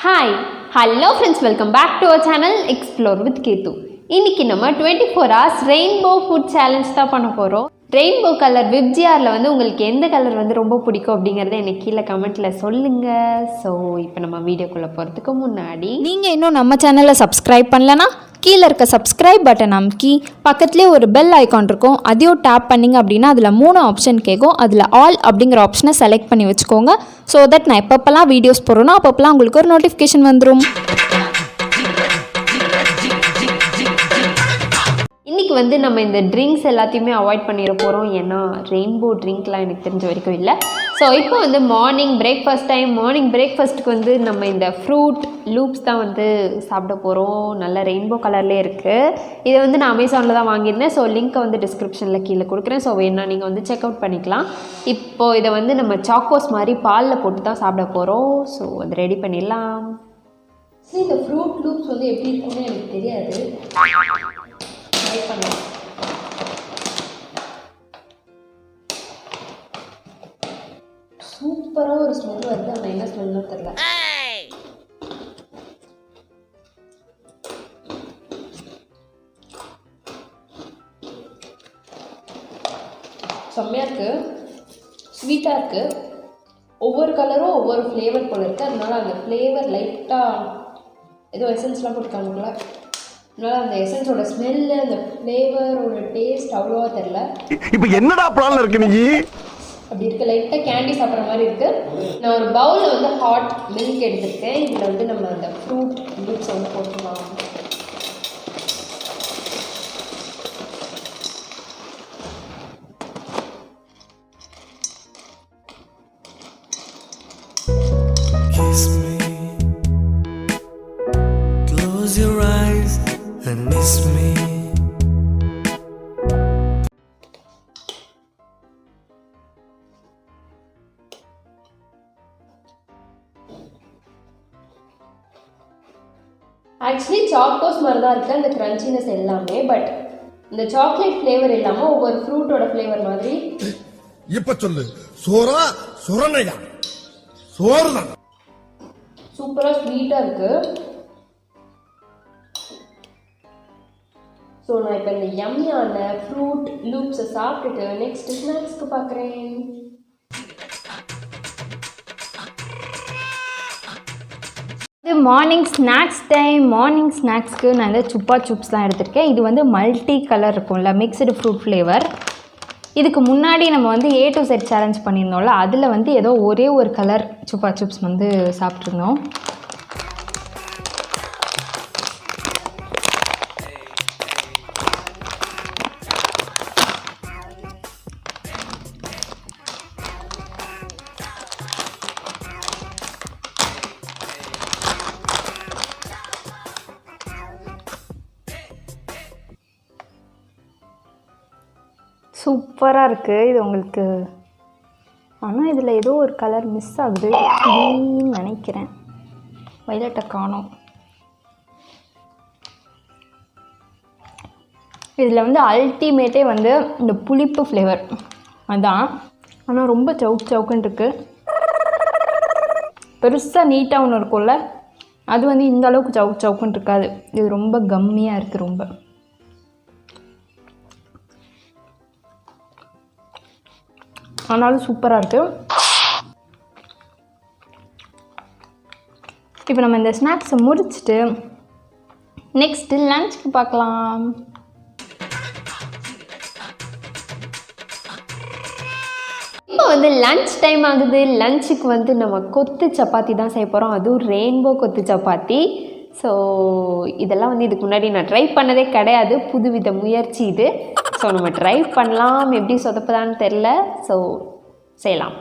Hi hello friends, welcome back to our channel explore with Keerthu. இன்றைக்கி நம்ம 24 hours rainbow food challenge தான் பண்ண போகிறோம். ரெயின்போ கலர் விப்ஜிஆரில் வந்து உங்களுக்கு எந்த கலர் வந்து ரொம்ப பிடிக்கும் அப்படிங்கிறத எனக்கு கீழே கமெண்ட்டில் சொல்லுங்கள். ஸோ இப்போ நம்ம வீடியோக்குள்ளே போகிறதுக்கு முன்னாடி நீங்கள் இன்னும் நம்ம சேனலை சப்ஸ்கிரைப் பண்ணலன்னா கீழே இருக்க சப்ஸ்கிரைப் பட்டன் அமுக்கி பக்கத்துலேயே ஒரு பெல் ஐக்கான் இருக்கும், அதையும் டேப் பண்ணிங்க அப்படின்னா அதில் 3 ஆப்ஷன் கேட்கும். அதில் ஆல் அப்படிங்கிற ஆப்ஷனை செலக்ட் பண்ணி வச்சுக்கோங்க. ஸோ தட் நான் எப்பப்பெல்லாம் வீடியோஸ் போடுறேனோ அப்பப்பெல்லாம் உங்களுக்கு ஒரு நோட்டிஃபிகேஷன் வந்துடும். இன்றைக்கி வந்து நம்ம இந்த ட்ரிங்க்ஸ் எல்லாத்தையுமே அவாய்ட் பண்ணிட போகிறோம். ஏன்னா ரெயின்போ ட்ரிங்க்லாம் எனக்கு தெரிஞ்ச வரைக்கும் இல்லை. ஸோ இப்போ வந்து மார்னிங் பிரேக்ஃபாஸ்ட்டுக்கு வந்து நம்ம இந்த ஃப்ரூட் லூப்ஸ் தான் வந்து சாப்பிட போகிறோம். நல்ல ரெயின்போ கலர்லேயே இருக்குது. இதை வந்து நான் அமேசானில் தான் வாங்கியிருந்தேன். ஸோ லிங்க்கை வந்து டிஸ்கிரிப்ஷனில் கீழே கொடுக்குறேன். ஸோ வேணா நீங்கள் வந்து செக் அவுட் பண்ணிக்கலாம். இப்போது இதை வந்து நம்ம சாக்கோஸ் மாதிரி பாலில் போட்டு தான் சாப்பிட போகிறோம். ஸோ அது ரெடி பண்ணிடலாம். சரி, இந்த ஃப்ரூட் லூப்ஸ் வந்து எப்படி இருக்குன்னு எனக்கு தெரியாது. ட்ரை பண்ணலாம். சூப்பராக ஒரு ஸ்மெல் வருது. ஆனால் என்ன ஸ்மெல்னு தெரியல. செம்மையாக இருக்குது, ஸ்வீட்டாக இருக்குது. ஒவ்வொரு கலரும் ஒவ்வொரு ஃப்ளேவர் போல இருக்குது. அதனால அந்த ஃப்ளேவர் லைட்டாக ஏதோ எசன்ஸ்லாம் போட்டுருக்காங்கல்ல, அதனால அந்த எசன்ஸோட ஸ்மெல்லு அந்த ஃப்ளேவரோட டேஸ்ட் அவ்வளோவா தெரில. இப்போ என்னடா பிளான்ல இருக்கு நீ? அப்படி இருக்க லைட்டாக கேண்டி சாப்பிட்ற மாதிரி இருக்குது. நான் ஒரு பவுலில் வந்து ஹாட் மில்க் எடுத்துருக்கேன். இதில் வந்து நம்ம அந்த ஃப்ரூட் லூப்ஸ் வந்து போட்டுக்கலாம். Kiss me, close your eyes and miss me. Actually Chocos மாதிரி தான் இருக்குது அந்த க்ரன்ச்சினஸ் எல்லாமே. பட் இந்த சாக்லேட் ஃப்ளேவர் இல்லாமல் ஒவ்வொரு ஃப்ரூட்டோட ஃப்ளேவர் மாதிரி. இப்ப சொல்லு, சோறா சுரணையா? சோறு தான். சூப்பராக ஸ்வீட்டாக இருக்குது. ஸோ நான் இப்போ இந்த யம்மியான ஃப்ரூட் லூப்ஸை சாப்பிட்டுட்டு நெக்ஸ்ட் ஸ்நாக்ஸ்க்கு பார்க்குறேன். இது மார்னிங் ஸ்நாக்ஸ் டைம். மார்னிங் ஸ்நாக்ஸ்க்கு நான் இந்த சுப்பா சூப்ஸ் தான் எடுத்திருக்கேன். இது வந்து மல்டி கலர் இருக்கும்ல, மிக்ஸ்டு ஃப்ரூட் ஃப்ளேவர். இதுக்கு முன்னாடி நம்ம வந்து A to Z சேலஞ்ச் பண்ணியிருந்தோம்ல, அதில் வந்து ஏதோ ஒரே ஒரு கலர் சுப்பா சூப்ஸ் வந்து சாப்பிட்ருந்தோம். சூப்பராக இருக்குது இது உங்களுக்கு. ஆனால் இதில் ஏதோ ஒரு கலர் மிஸ் ஆகுது நினைக்கிறேன். வயலட்டை காணோம். இதில் வந்து அல்டிமேட்டே வந்து இந்த புளிப்பு ஃப்ளேவர் அதான். ஆனால் ரொம்ப சவுக்குன்னு இருக்குது. பெருசாக நீட்டாக ஒன்று இருக்கும்ல, அது வந்து இந்த அளவுக்கு சவுக்குன்னு இருக்காது. இது ரொம்ப கம்மியாக இருக்குது ரொம்ப. ஆனாலும் சூப்பராக இருக்குது. இப்போ நம்ம இந்த ஸ்நாக்ஸை முடிச்சுட்டு நெக்ஸ்ட்டு லஞ்சுக்கு பார்க்கலாம். இப்போ வந்து லன்ச் டைம் ஆகுது. லஞ்சுக்கு வந்து நம்ம கொத்து சப்பாத்தி தான் செய்ய போகிறோம். அதுவும் ரெயின்போ கொத்து சப்பாத்தி. ஸோ இதெல்லாம் வந்து இதுக்கு முன்னாடி நான் ட்ரை பண்ணதே கிடையாது. புதுவித முயற்சி இது. ஸோ நம்ம ட்ரை பண்ணலாம். எப்படி சொதப்பதான்னு தெரில. ஸோ செய்யலாம்.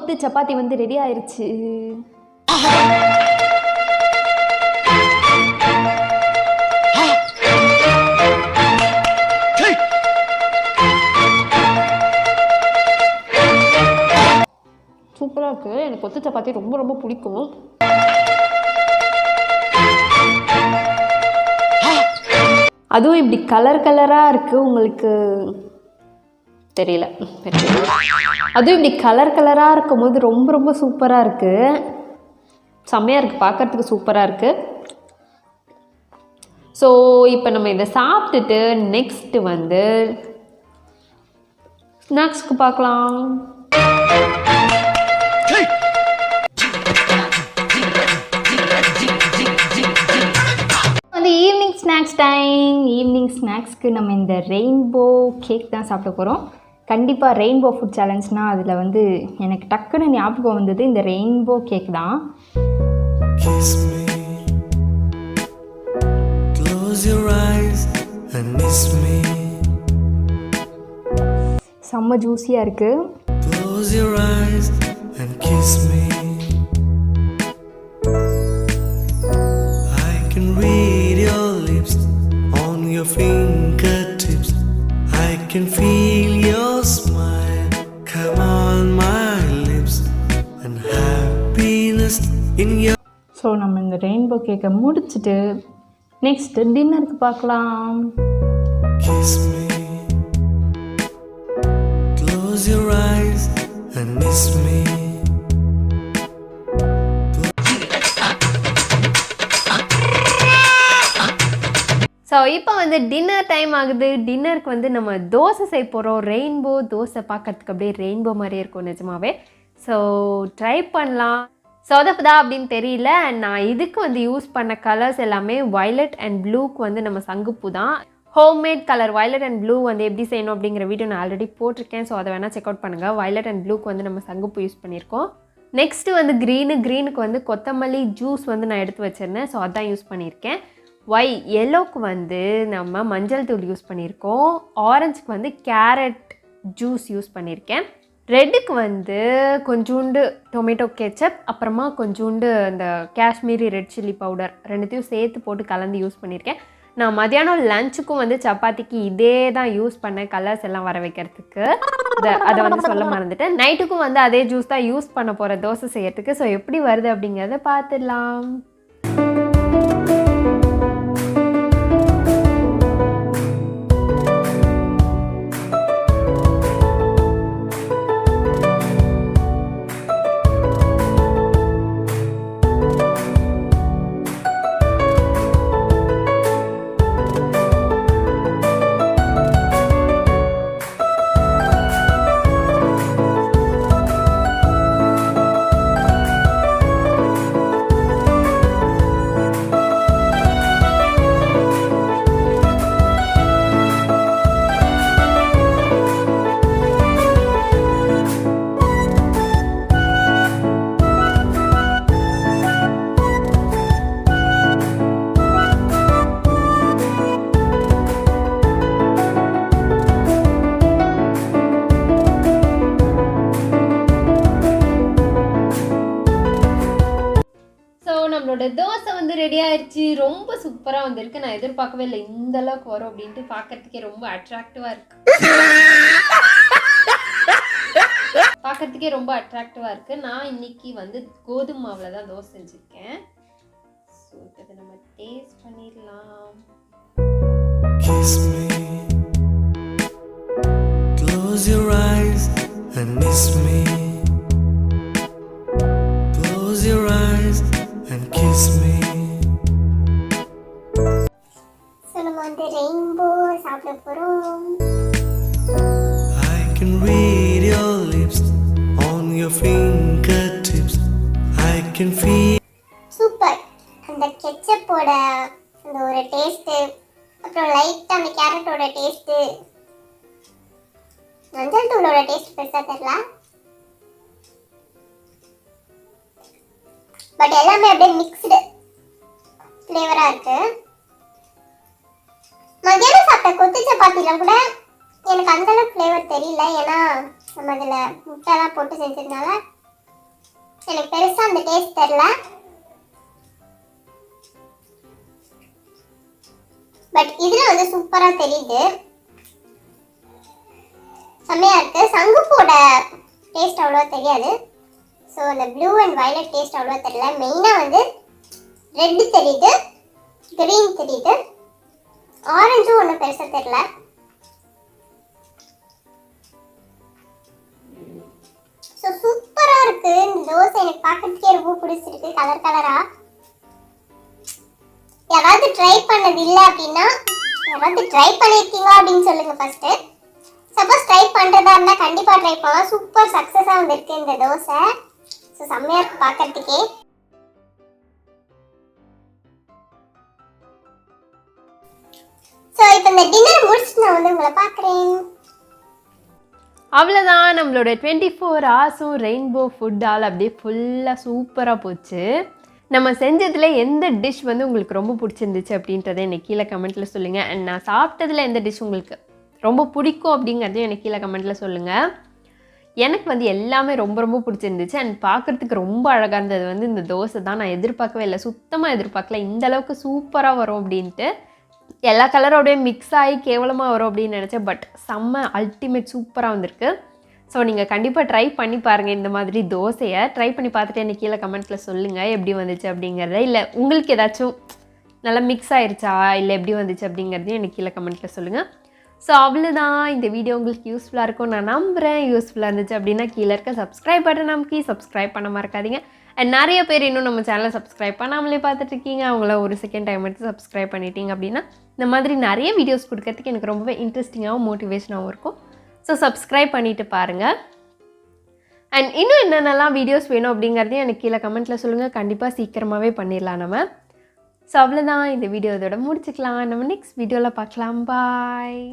கொத்து சப்பாத்தி வந்து ரெடி ஆயிருச்சு. சூப்பராக இருக்குது. எனக்கு கொத்து சப்பாத்தி ரொம்ப ரொம்ப பிடிக்கும். அதுவும் இப்படி கலர் கலராக இருக்குது. உங்களுக்கு தெரியல, அதுவும் இப்படி கலர் கலராக இருக்கும் போது ரொம்ப ரொம்ப சூப்பராக இருக்குது. செம்மையாக இருக்குது, பார்க்குறதுக்கு சூப்பராக இருக்குது. ஸோ இப்போ நம்ம இதை சாப்பிட்டுட்டு நெக்ஸ்ட்டு வந்து ஸ்நாக்ஸ்க்கு பார்க்கலாம். வந்து ஈவினிங் ஸ்நாக்ஸ் டைம். ஈவினிங் ஸ்நாக்ஸ்க்கு நம்ம இந்த ரெயின்போ கேக் தான் சாப்பிட போகிறோம். கண்டிப்பாக ரெயின்போ ஃபுட் சேலஞ்ச்னால் அதில் வந்து எனக்கு டக்குன்னு ஞாபகம் வந்தது இந்த ரெயின்போ கேக் தான். Kiss me, close your eyes and miss me. செம்ம ஜூஸியாக இருக்குது. Close your eyes and kiss me. I can read your lips on your fingertips. I can feel your smile come on my lips and happiness in your. So நம்ம இந்த rainbow கேக்கை முடிச்சுட்டு next டின்னருக்கு பார்க்கலாம். Kiss me, close your eyes and miss me. So இப்போ வந்து dinner time ஆகுது. டின்னருக்கு வந்து நம்ம தோசை செய்ய போகிறோம். ரெயின்போ தோசை பார்க்கறதுக்கு அப்படியே ரெயின்போ மாதிரியே இருக்கும் நிஜமாவே. ஸோ ட்ரை பண்ணலாம். சொதப்புதா அப்படின்னு தெரியல. நான் இதுக்கு வந்து யூஸ் பண்ண கலர்ஸ் எல்லாமே வயலட் அண்ட் ப்ளூக்கு வந்து நம்ம சங்குப்பூ தான். Homemade colour violet and blue வந்து எப்படி செய்யணும் அப்படிங்கிற வீடியோ நான் ஆல்ரெடி போட்டிருக்கேன். ஸோ அதை வேணால் செக் அவுட் பண்ணுங்கள். வயலட் அண்ட் ப்ளூக்கு வந்து நம்ம சங்குப்பூ யூஸ் பண்ணியிருக்கோம். நெக்ஸ்ட்டு வந்து க்ரீனுக்கு வந்து கொத்தமல்லி ஜூஸ் வந்து நான் எடுத்து வச்சுருந்தேன். ஸோ அதான் யூஸ் பண்ணியிருக்கேன். எல்லோக்கு வந்து நம்ம மஞ்சள் தூள் யூஸ் பண்ணியிருக்கோம். ஆரஞ்சுக்கு வந்து கேரட் ஜூஸ் யூஸ் பண்ணியிருக்கேன். ரெட்டுக்கு வந்து கொஞ்சோண்டு டொமேட்டோ கெச்சப், அப்புறமா கொஞ்சோண்டு அந்த காஷ்மீரி ரெட் சில்லி பவுடர் ரெண்டுத்தையும் சேர்த்து போட்டு கலந்து யூஸ் பண்ணியிருக்கேன். நான் மதியானம் லஞ்சுக்கும் வந்து சப்பாத்திக்கு இதே தான் யூஸ் பண்ணேன், கலர்ஸ் எல்லாம் வர வைக்கிறதுக்கு. அதை வந்து சொல்ல மறந்துட்டேன். நைட்டுக்கும் வந்து அதே ஜூஸ் தான் யூஸ் பண்ண போகிறேன் தோசை செய்யறதுக்கு. ஸோ எப்படி வருது அப்படிங்கிறத பார்த்துடலாம். நம்மளோட தோசை வந்து ரெடி ஆயிடுச்சு. ரொம்ப சூப்பராக வந்திருக்கு. நான் எதிர்பார்க்கவே இல்லை இந்த அளவுக்கு வரும் அப்படின்ட்டு. பார்க்கறதுக்கே ரொம்ப அட்ராக்டிவாக இருக்கு. பார்க்கறதுக்கே ரொம்ப அட்ராக்டிவாக இருக்குது. நான் இன்னைக்கு வந்து கோதுமை மாவில் தான் தோசை செஞ்சுருக்கேன். ஸோ இதை நம்ம டேஸ்ட் பண்ணிடலாம். Kiss me, close your eyes and miss me. Close your eyes and kiss me. So நம்ம வந்து ரெயின்போ சாப்பிட போறோம். I can read your lips on your fingertips. I can feel. Super. அந்த கெச்சப்போட அந்த ஒரு டேஸ்ட், அப்புறம் லைட்டா அந்த கேரட்டோட டேஸ்ட், மஞ்சள் தூளோட டேஸ்ட் பெருசா தெரியல, பட் எல்லாமே அப்படியே மிக்ஸ்டு ஃப்ளேவரா இருக்கு. மதியானம் சாப்பிட்ட கொத்து சப்பாத்திலாம் கூட எனக்கு அந்த அளவுக்கு ஃப்ளேவர் தெரியல. ஏன்னா நம்ம அதில் முட்டைலாம் போட்டு செஞ்சதுனால எனக்கு பெருசாக அந்த டேஸ்ட் தெரியல. பட் இதில் வந்து சூப்பராக தெரியுது, செம்மையாக இருக்குது. சங்குப்போட டேஸ்ட் அவ்வளோவா தெரியாது. ஸோ அந்த ப்ளூ அண்ட் வயலட் டேஸ்ட் அவ்வளோவா தெரியல. மெயினாக வந்து ரெட்டு தெரியுது, க்ரீன் தெரியுது, ஆரஞ்சும் ஒன்றும் பெருசாக தெரியல. ஸோ சூப்பராக இருக்குது இந்த தோசை. எனக்கு பார்க்கறதுக்கே ரொம்ப பிடிச்சிருக்கு, கலர் கலராக. யாராவது ட்ரை பண்ணது இல்லை அப்படின்னா யாராவது ட்ரை பண்ணியிருக்கீங்க அப்படின்னு சொல்லுங்கள் ஃபஸ்ட்டு. சப்போஸ் ட்ரை பண்ணுறதா இருந்தால் கண்டிப்பாக ட்ரை பண்ணலாம். சூப்பர் சக்ஸஸாக வந்திருக்கு இந்த தோசை. ஸோ செம்மையாக இருக்குது பார்க்கறதுக்கே. ஸோ இப்போ இந்த டின்னர் முடிச்சுட்டு நான் வந்து உங்களை பார்க்குறேன். அவ்வளோதான், நம்மளோட 24 ஹவர்ஸும் ரெயின்போ ஃபுட்டால் அப்படியே ஃபுல்லாக சூப்பராக போச்சு. நம்ம செஞ்சதில் எந்த டிஷ் வந்து உங்களுக்கு ரொம்ப பிடிச்சிருந்துச்சு அப்படின்றத எனக்கு கீழே கமெண்ட்டில் சொல்லுங்கள். அண்ட் நான் சாப்பிட்டதில் எந்த டிஷ் உங்களுக்கு ரொம்ப பிடிக்கும் அப்படிங்கிறதையும் எனக்கு கீழே கமெண்ட்டில் சொல்லுங்கள். எனக்கு வந்து எல்லாமே ரொம்ப ரொம்ப பிடிச்சிருந்துச்சு. அண்ட் பார்க்குறதுக்கு ரொம்ப அழகாக இருந்தது வந்து இந்த தோசை தான். நான் எதிர்பார்க்கவே இல்லை, சுத்தமாக எதிர்பார்க்கல இந்தளவுக்கு சூப்பராக வரும் அப்படின்ட்டு. எல்லா கலரோடய மிக்ஸ் ஆகி கேவலமாக வரும் அப்படின்னு நினச்சேன். பட் செம்ம அல்டிமேட் சூப்பராக வந்திருக்கு. ஸோ நீங்கள் கண்டிப்பாக ட்ரை பண்ணி பாருங்கள். இந்த மாதிரி தோசையை ட்ரை பண்ணி பார்த்துட்டு எனக்கு கீழே கமெண்ட்டில் சொல்லுங்கள் எப்படி வந்துச்சு அப்படிங்கிறத. இல்லை உங்களுக்கு ஏதாச்சும் நல்லா மிக்ஸ் ஆயிடுச்சா இல்லை எப்படி வந்துச்சு அப்படிங்கிறதையும் எனக்கு கீழே கமெண்ட்டில் சொல்லுங்கள். ஸோ அவ்வளோதான், இந்த வீடியோ உங்களுக்கு யூஸ்ஃபுல்லாக இருக்கும் நான் நம்புகிறேன். யூஸ்ஃபுல்லாக இருந்துச்சு அப்படின்னா கீழே இருக்க சப்ஸ்கிரைப் பட்டன் நமக்கு சப்ஸ்கிரைப் பண்ண மறக்காதீங்க. அண்ட் நிறைய பேர் இன்னும் நம்ம சேனலை சப்ஸ்கிரைப் பண்ணாமலே பார்த்துட்ருக்கீங்க. அவங்கள ஒரு செகண்ட் டைம் எடுத்து சப்ஸ்கிரைப் பண்ணிட்டீங்க அப்படின்னா இந்த மாதிரி நிறைய வீடியோஸ் கொடுக்கறதுக்கு எனக்கு ரொம்பவே இன்ட்ரெஸ்டிங்காகவும் மோட்டிவேஷனாகவும் இருக்கும். ஸோ சப்ஸ்கிரைப் பண்ணிவிட்டு பாருங்கள். அண்ட் இன்னும் என்னென்னலாம் வீடியோஸ் வேணும் அப்படிங்கிறதையும் எனக்கு கீழே கமெண்ட்டில் சொல்லுங்கள். கண்டிப்பாக சீக்கிரமாகவே பண்ணிடலாம் நம்ம. ஸோ அவ்வளோதான், இந்த வீடியோ இதோட முடிச்சுக்கலாம். நம்ம நெக்ஸ்ட் வீடியோவில் பார்க்கலாம். பாய்.